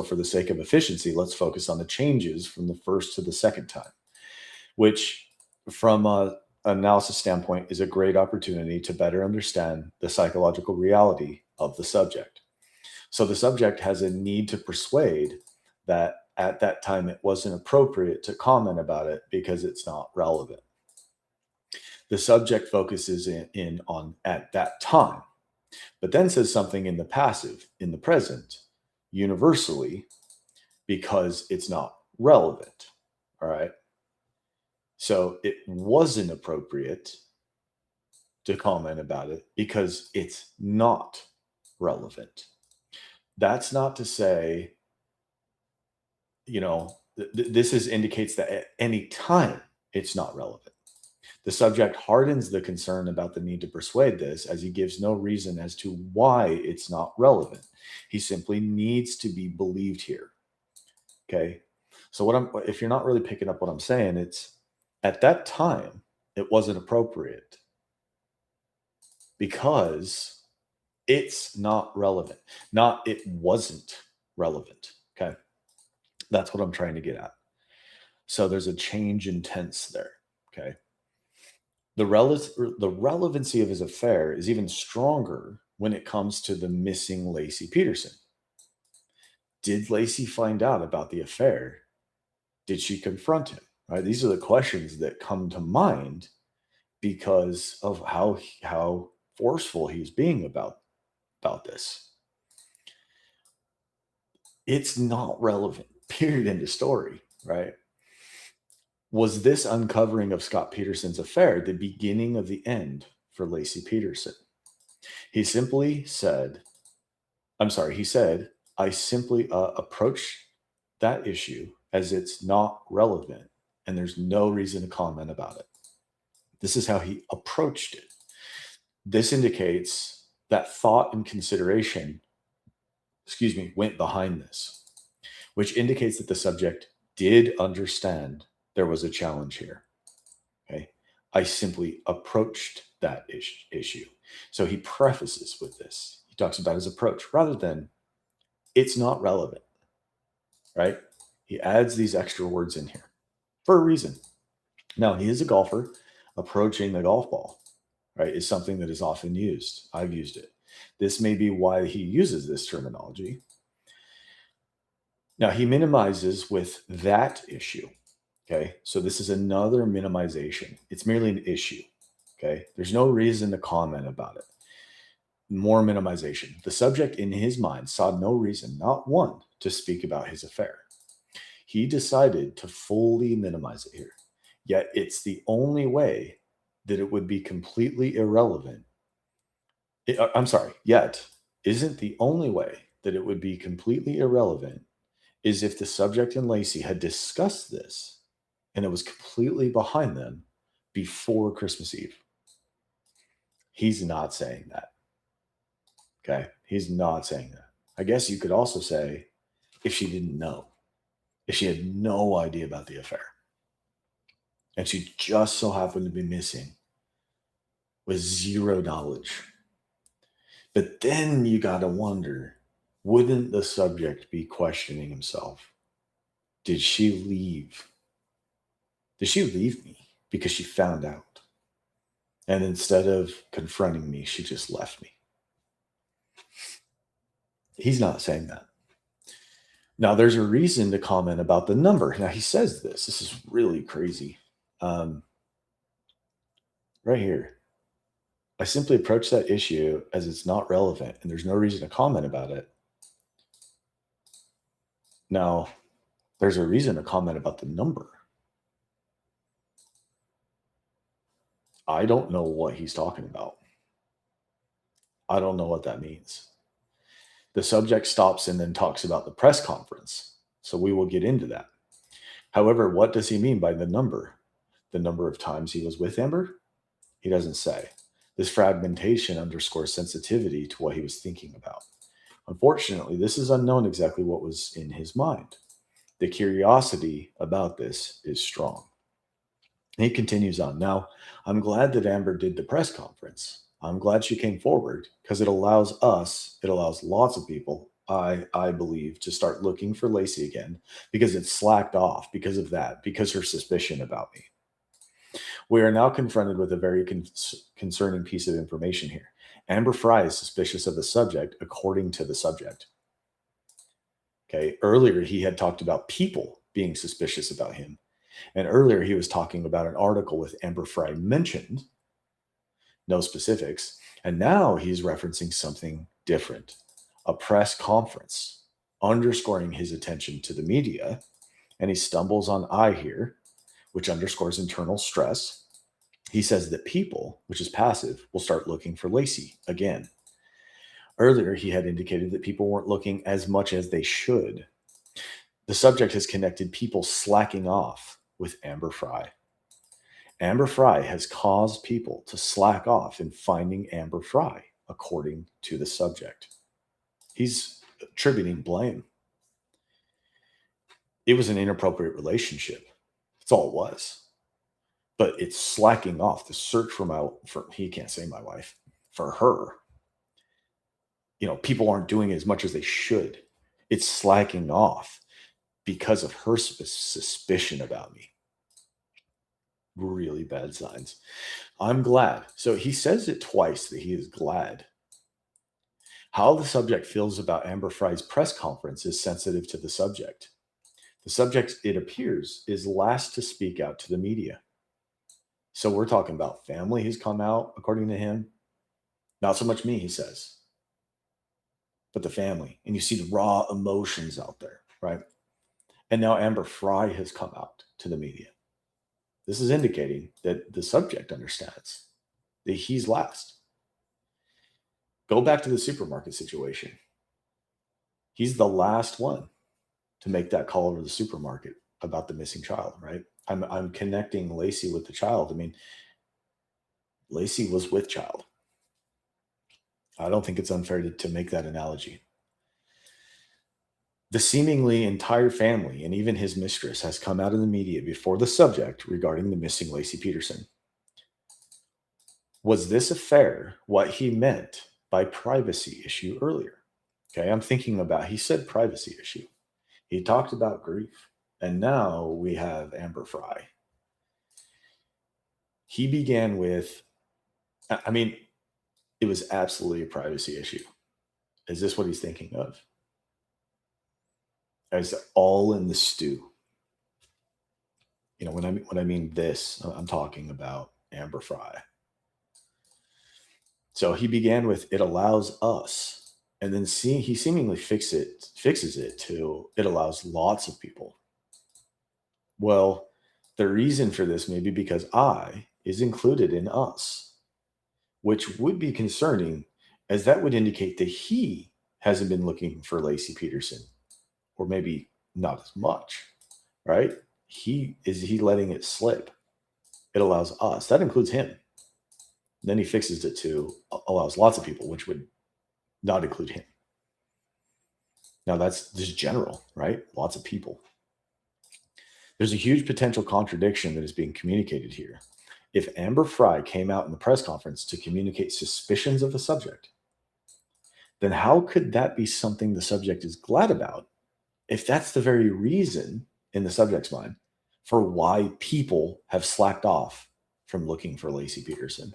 for the sake of efficiency, let's focus on the changes from the first to the second time, which from a analysis standpoint is a great opportunity to better understand the psychological reality of the subject. So the subject has a need to persuade that at that time it wasn't appropriate to comment about it because it's not relevant. The subject focuses in on at that time, but then says something in the passive, in the present, universally, because it's not relevant. All right. So it wasn't appropriate to comment about it because it's not relevant. That's not to say, this indicates that at any time it's not relevant. The subject hardens the concern about the need to persuade this as he gives no reason as to why it's not relevant. He simply needs to be believed here. Okay. So if you're not really picking up what I'm saying, it's at that time, it wasn't appropriate because it's not relevant. Not it wasn't relevant. Okay. That's what I'm trying to get at. So there's a change in tense there. Okay. The relevancy of his affair is even stronger when it comes to the missing Lacey Peterson. Did Lacey find out about the affair? Did she confront him? Right? These are the questions that come to mind because of how forceful he's being about this. It's not relevant. Period. End of story. Right? Was this uncovering of Scott Peterson's affair the beginning of the end for Lacey Peterson? He said, I simply approach that issue as it's not relevant and there's no reason to comment about it. This is how he approached it. This indicates that thought and consideration, went behind this, which indicates that the subject did understand there was a challenge here. Okay. I simply approached that issue. So he prefaces with this. He talks about his approach rather than it's not relevant, right? He adds these extra words in here for a reason. Now, he is a golfer. Approaching the golf ball, right, is something that is often used. I've used it. This may be why he uses this terminology. Now, he minimizes with that issue. Okay, so this is another minimization. It's merely an issue. Okay, there's no reason to comment about it. More minimization. The subject in his mind saw no reason, not one, to speak about his affair. He decided to fully minimize it here. Yet it's the only way that it would be completely irrelevant. Yet isn't the only way that it would be completely irrelevant is if the subject and Lacey had discussed this and it was completely behind them before Christmas Eve. He's not saying that. Okay. He's not saying that. I guess you could also say if she didn't know, if she had no idea about the affair and she just so happened to be missing with zero knowledge. But then you got to wonder, wouldn't the subject be questioning himself? Did she leave? Did she leave me because she found out? And instead of confronting me, she just left me. He's not saying that. Now, there's a reason to comment about the number. Now, he says this. This is really crazy. Right here. I simply approach that issue as it's not relevant and there's no reason to comment about it. Now, there's a reason to comment about the number. I don't know what he's talking about. I don't know what that means. The subject stops and then talks about the press conference. So we will get into that. However, what does he mean by the number? The number of times he was with Amber? He doesn't say. This fragmentation underscores sensitivity to what he was thinking about. Unfortunately, this is unknown exactly what was in his mind. The curiosity about this is strong. He continues on. Now, I'm glad that Amber did the press conference. I'm glad she came forward because it allows lots of people I believe, to start looking for Lacey again because it slacked off because of that, because her suspicion about me. We are now confronted with a very concerning piece of information here. Amber Fry is suspicious of the subject, according to the subject. Okay. Earlier, he had talked about people being suspicious about him. And earlier, he was talking about an article with Amber Fry mentioned, no specifics. And now he's referencing something different, a press conference, underscoring his attention to the media. And he stumbles on I here, which underscores internal stress. He says that people, which is passive, will start looking for Lacey again. Earlier, he had indicated that people weren't looking as much as they should. The subject has connected people slacking off with Amber Fry. Amber Fry has caused people to slack off in finding Amber Fry, according to the subject. He's attributing blame. It was an inappropriate relationship. That's all it was. But it's slacking off. The search he can't say my wife, for her. People aren't doing as much as they should. It's slacking off because of her suspicion about me. Really bad signs. I'm glad. So he says it twice that he is glad. How the subject feels about Amber Fry's press conference is sensitive to the subject. The subject, it appears, is last to speak out to the media. So we're talking about family who's come out, according to him. Not so much me, he says, but the family. And you see the raw emotions out there, right? And now Amber Fry has come out to the media. This is indicating that the subject understands that he's last. Go back to the supermarket situation. He's the last one to make that call over the supermarket about the missing child, right? I'm connecting Lacey with the child. I mean, Lacey was with child. I don't think it's unfair to make that analogy. The seemingly entire family and even his mistress has come out in the media before the subject regarding the missing Lacey Peterson. Was this affair what he meant by privacy issue earlier? Okay, I'm thinking about, he said privacy issue. He talked about grief. And now we have Amber Fry. He began with, it was absolutely a privacy issue. Is this what he's thinking of? As all in the stew. When I mean this, I'm talking about Amber Fry. So he began with, it allows us, and then he seemingly fixes it to, it allows lots of people. Well, the reason for this may be because I is included in us, which would be concerning, as that would indicate that he hasn't been looking for Lacey Peterson, or maybe not as much, right? He letting it slip? It allows us. That includes him. Then he fixes it to allows lots of people, which would not include him. Now that's just general, right? Lots of people. There's a huge potential contradiction that is being communicated here. If Amber Fry came out in the press conference to communicate suspicions of the subject, then how could that be something the subject is glad about if that's the very reason in the subject's mind for why people have slacked off from looking for Lacey Peterson?